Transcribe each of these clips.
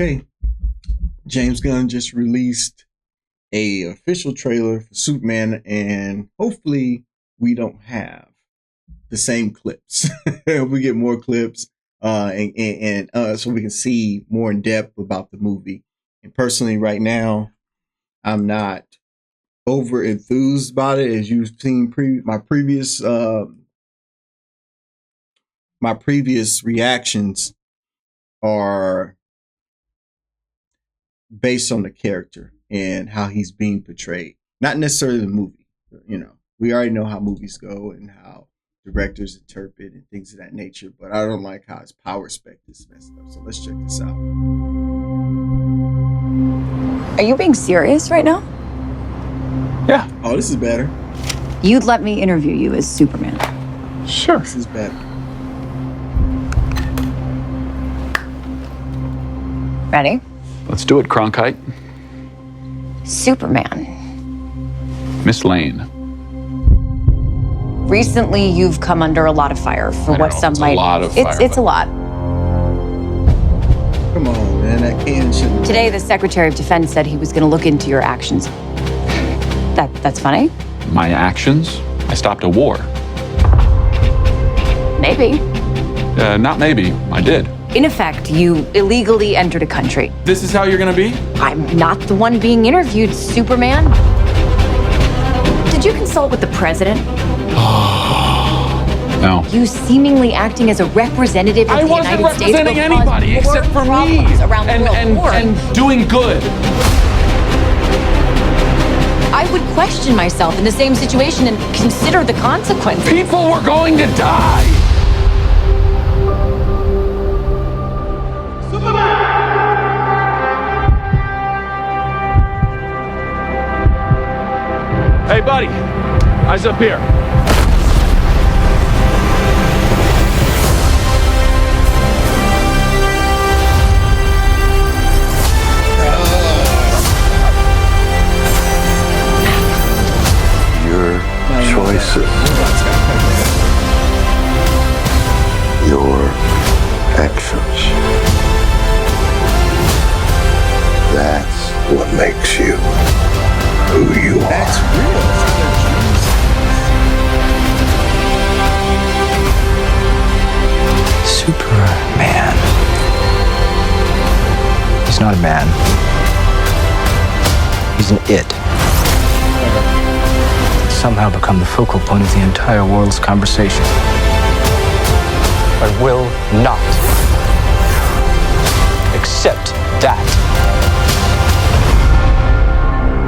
Okay, James Gunn just released a official trailer for Superman, and hopefully we don't have the same clips. We get more clips, so we can see more in depth about the movie. And personally, right now, I'm not over enthused about it. As you've seen, my previous reactions are based on the character and how he's being portrayed, not necessarily the movie. You know, we already know how movies go and how directors interpret and things of that nature, but I don't like how his power spec is messed up. So let's check this out. Are you being serious right now? Yeah. Oh, this is better. You'd let me interview you as Superman. Sure. This is better. Ready? Let's do it, Cronkite. Superman. Miss Lane. Recently, you've come under a lot of fire for what some it's might. A lot of fire, it's a lot. Come on, man. That can shouldn't. Today, the Secretary of Defense said he was going to look into your actions. That's funny. My actions? I stopped a war. Maybe. Not maybe. I did. In effect, you illegally entered a country. This is how you're gonna be? I'm not the one being interviewed, Superman. Did you consult with the president? No. You seemingly acting as a representative of the United States. I wasn't representing anybody except for me. And doing good. I would question myself in the same situation and consider the consequences. People were going to die. Hey, buddy, eyes up here. Your choices, your actions, that's what makes you who you are. That's real. Superman. He's not a man. He's an it. He's somehow become the focal point of the entire world's conversation. I will not accept that.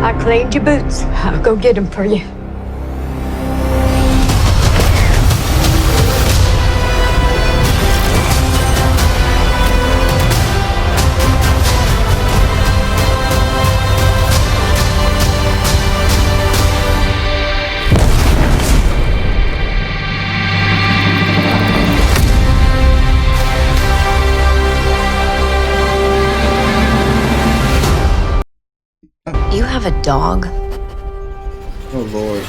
I cleaned your boots. I'll go get them for you. You have a dog? Oh, Lord.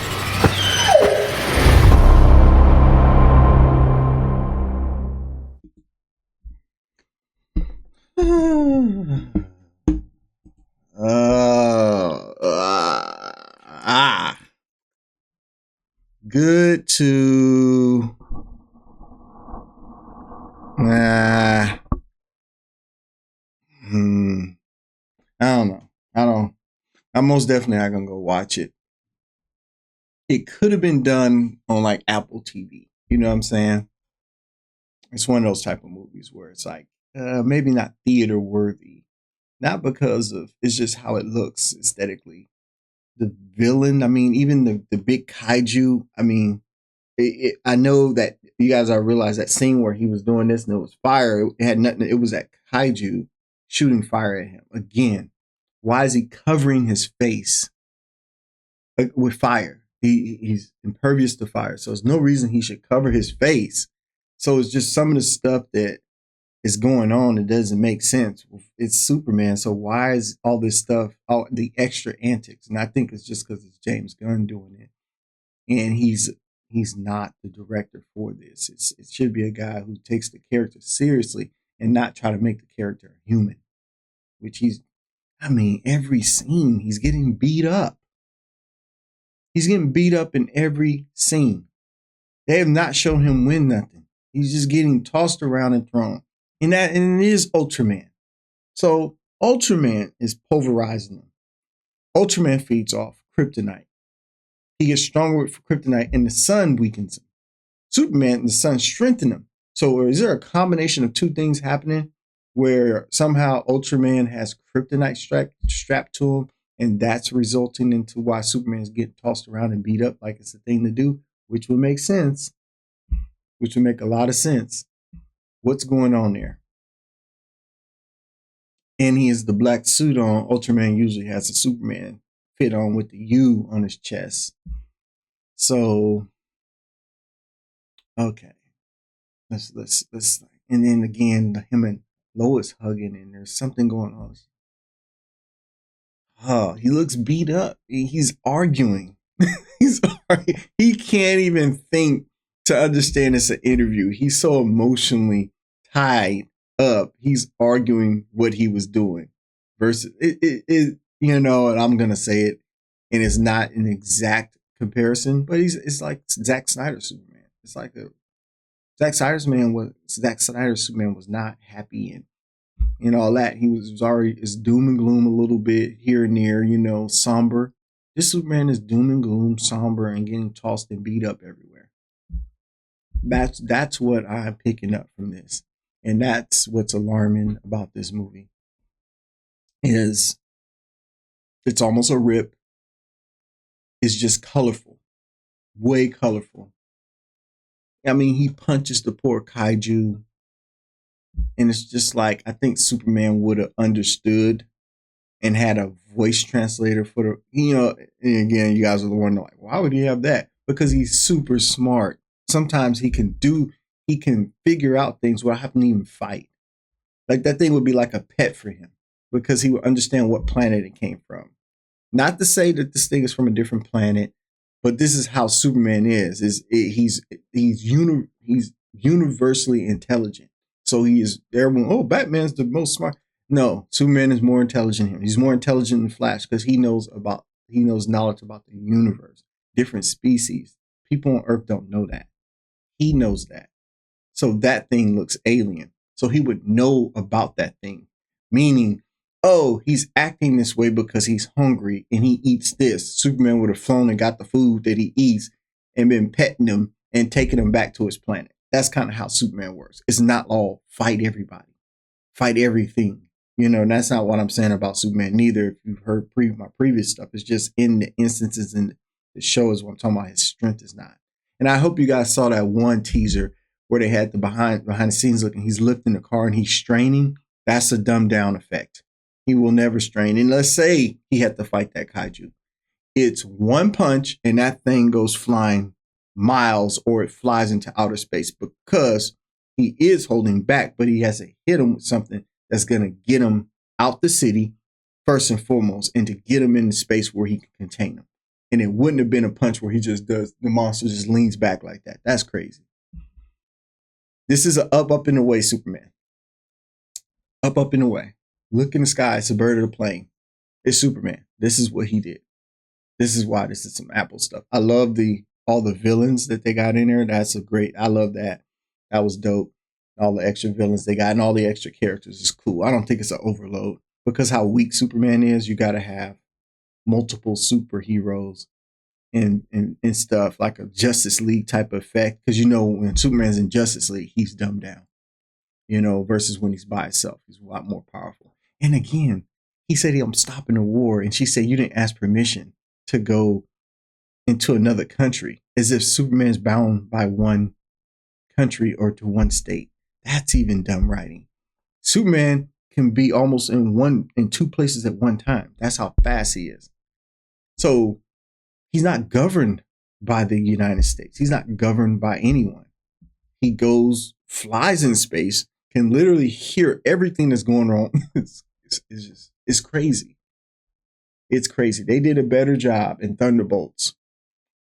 Good to I don't know. I'm most definitely not gonna go watch it. It could have been done on like Apple TV. You know what I'm saying? It's one of those type of movies where it's like maybe not theater worthy, not because of it's just how it looks aesthetically. The villain, I mean, even the big kaiju. I mean, I know that you guys all realize that scene where he was doing this and it was fire. It had nothing. It was that kaiju shooting fire at him again. Why is he covering his face with fire? He's impervious to fire. So there's no reason he should cover his face. So it's just some of the stuff that is going on that doesn't make sense. It's Superman. So why is all this stuff, all the extra antics? And I think it's just because it's James Gunn doing it. And he's not the director for this. It should be a guy who takes the character seriously and not try to make the character human. which every scene he's getting beat up. He's getting beat up in every scene. They have not shown him win nothing. He's just getting tossed around and thrown. And it is Ultraman. So Ultraman is pulverizing him. Ultraman feeds off kryptonite. He gets stronger with kryptonite, and the sun weakens him. Superman and the sun strengthen him. So is there a combination of two things happening where somehow Ultraman has kryptonite strapped to him, and that's resulting into why Superman is getting tossed around and beat up like it's the thing to do, which would make sense, which would make a lot of sense. What's going on there? And he has the black suit on. Ultraman usually has a Superman fit on with the U on his chest. So, okay. Let's and then again, him and Lois hugging, and there's something going on. Oh, he looks beat up. He's arguing. He can't even think to understand it's an interview. He's so emotionally tied up. He's arguing what he was doing versus it and I'm gonna say it, and it's not an exact comparison, but it's like Zack Snyder's Superman. It's like Zack Snyder's Superman was not happy and all that. He was already is doom and gloom a little bit here and there, somber. This Superman is doom and gloom, somber, and getting tossed and beat up everywhere. That's what I'm picking up from this. And that's what's alarming about this movie. Is it's almost a rip. It's just colorful. Way colorful. He punches the poor kaiju. And it's just like, I think Superman would have understood and had a voice translator for and again, you guys are the one like, why would he have that? Because he's super smart. Sometimes he can figure out things without having to even fight. Like that thing would be like a pet for him because he would understand what planet it came from. Not to say that this thing is from a different planet, but this is how Superman is he's universally intelligent. So he is everyone, Batman's the most smart. No, Superman is more intelligent than him. He's more intelligent than Flash because he knows knowledge about the universe, different species. People on Earth don't know that. He knows that. So that thing looks alien. So he would know about that thing. Meaning, he's acting this way because he's hungry and he eats this. Superman would have flown and got the food that he eats and been petting him and taking him back to his planet. That's kind of how Superman works. It's not all fight everybody, fight everything. That's not what I'm saying about Superman. Neither, if you've heard my previous stuff, it's just in the instances in the show is what I'm talking about. His strength is not. And I hope you guys saw that one teaser where they had the behind the scenes look and he's lifting the car and he's straining. That's a dumbed down effect. He will never strain. And let's say he had to fight that kaiju. It's one punch and that thing goes flying miles or it flies into outer space because he is holding back, but he has to hit him with something that's going to get him out the city first and foremost and to get him into space where he can contain him. And it wouldn't have been a punch where the monster just leans back like that. That's crazy. This is an up and away Superman. Up and away. Look in the sky. It's a bird or a plane. It's Superman. This is what he did. This is why this is some Apple stuff. I love all the villains that they got in there. I love that. That was dope. All the extra villains they got and all the extra characters is cool. I don't think it's an overload because how weak Superman is, you got to have multiple superheroes and stuff like a Justice League type of effect. Because when Superman's in Justice League, he's dumbed down, versus when he's by himself, he's a lot more powerful. And again, he said, I'm stopping the war. And she said, you didn't ask permission to go into another country, as if Superman's bound by one country or to one state. That's even dumb writing. Superman can be almost in two places at one time. That's how fast he is. So he's not governed by the United States. He's not governed by anyone. He flies in space, can literally hear everything that's going on. It's crazy. It's crazy. They did a better job in Thunderbolts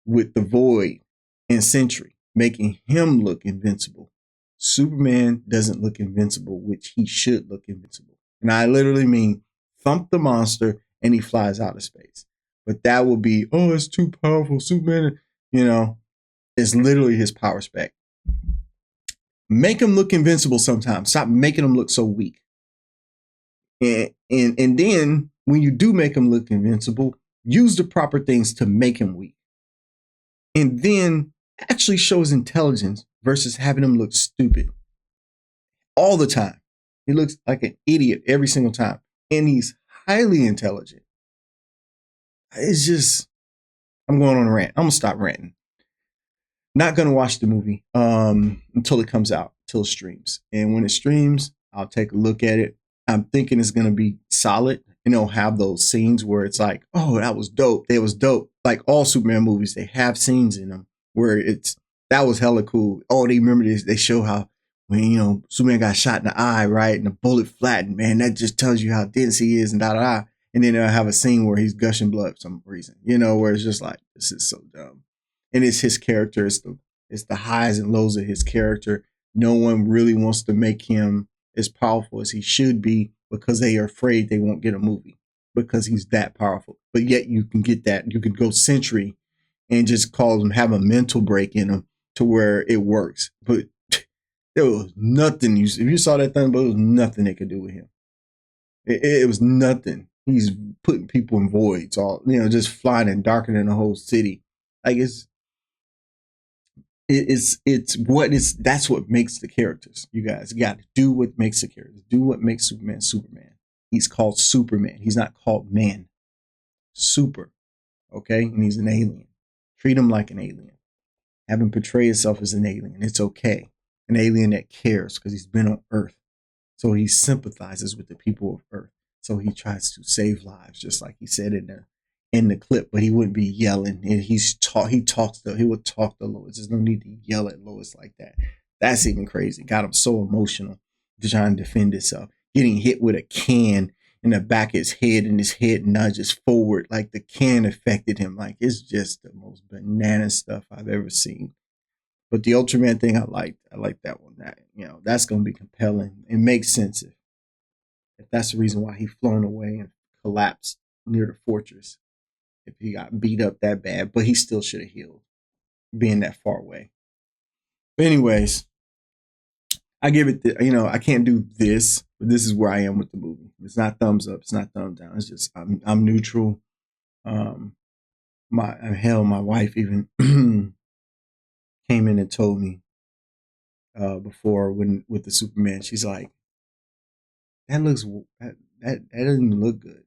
with the Void and Sentry, making him look invincible. Superman doesn't look invincible, which he should look invincible. And I literally mean thump the monster, and he flies out of space. But that would be, oh, it's too powerful. Superman, it's literally his power spec. Make him look invincible sometimes. Stop making him look so weak. And then when you do make him look invincible, use the proper things to make him weak. And then actually show his intelligence versus having him look stupid all the time. He looks like an idiot every single time. And he's highly intelligent. It's just, I'm going on a rant. I'm going to stop ranting. Not going to watch the movie until it comes out, until it streams. And when it streams, I'll take a look at it. I'm thinking it's going to be solid. Have those scenes where it's like, oh, that was dope. It was dope. Like all Superman movies, they have scenes in them where that was hella cool. Oh, they remember this. They show how when, Superman got shot in the eye, right? And the bullet flattened, man, that just tells you how dense he is and da-da-da. And then they'll have a scene where he's gushing blood for some reason, where it's just like, this is so dumb. And it's his character. It's the highs and lows of his character. No one really wants to make him as powerful as he should be because they are afraid they won't get a movie because he's that powerful. But yet you can get that. You could go Century and just call him, have a mental break in him to where it works. But there was nothing. If you saw that thing, but there was nothing they could do with him. It was nothing. He's putting people in voids, all just flying and darkening the whole city. Like that's what makes the characters. You guys got to do what makes the characters. Do what makes Superman Superman. He's called Superman. He's not called man. Super. Okay? And he's an alien. Treat him like an alien. Have him portray himself as an alien. It's okay. An alien that cares because he's been on Earth. So he sympathizes with the people of Earth. So he tries to save lives, just like he said in the clip, but he wouldn't be yelling. And he would talk to Lois. There's no need to yell at Lois like that. That's even crazy. Got him so emotional to try and defend himself. Getting hit with a can in the back of his head and his head nudges forward like the can affected him. Like it's just the most banana stuff I've ever seen. But the Ultraman thing, I like that one. That's going to be compelling. It makes sense if that's the reason why he flown away and collapsed near the fortress. If he got beat up that bad, but he still should have healed being that far away. But anyways, I give it, I can't do this, but this is where I am with the movie. It's not thumbs up. It's not thumbs down. It's just, I'm neutral. My wife even came in and told me before with the Superman, she's like, that doesn't look good.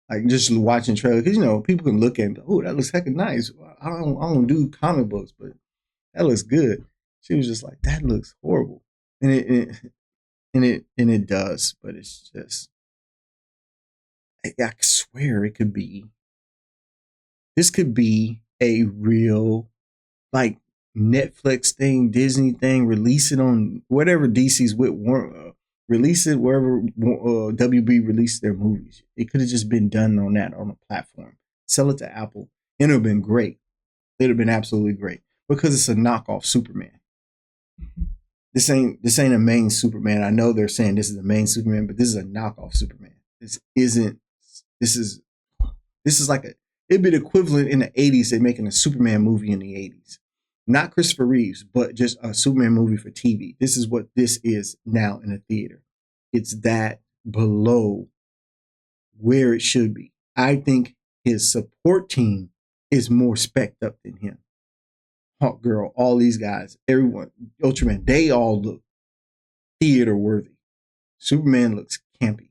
Like just watching trailer, because people can look at it, oh, that looks heckin' nice. I don't do comic books, but that looks good. She was just like, that looks horrible, and it does, but it's just, I swear this could be a real like Netflix thing, Disney thing. Release it on whatever DC's with. Release it wherever WB released their movies. It could have just been done on a platform. Sell it to Apple. It would have been great. It would have been absolutely great because it's a knockoff Superman. This ain't a main Superman. I know they're saying this is a main Superman, but this is a knockoff Superman. This is like it'd be the equivalent in the 80s. They're making a Superman movie in the 80s. Not Christopher Reeves, but just a Superman movie for TV. This is what this is now in a theater. It's that below where it should be. I think his support team is more specced up than him. Hawk Girl, all these guys, everyone, Ultraman, they all look theater worthy. Superman looks campy.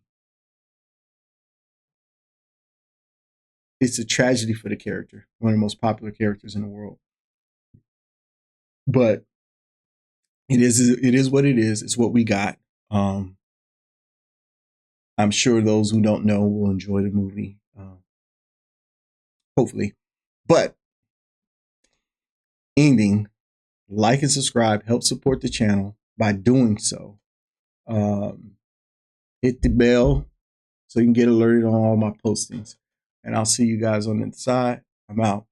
It's a tragedy for the character, one of the most popular characters in the world. But it is what it is. It's what we got. I'm sure those who don't know will enjoy the movie. Hopefully. But ending, like and subscribe, help support the channel by doing so. Hit the bell so you can get alerted on all my postings. And I'll see you guys on the side. I'm out.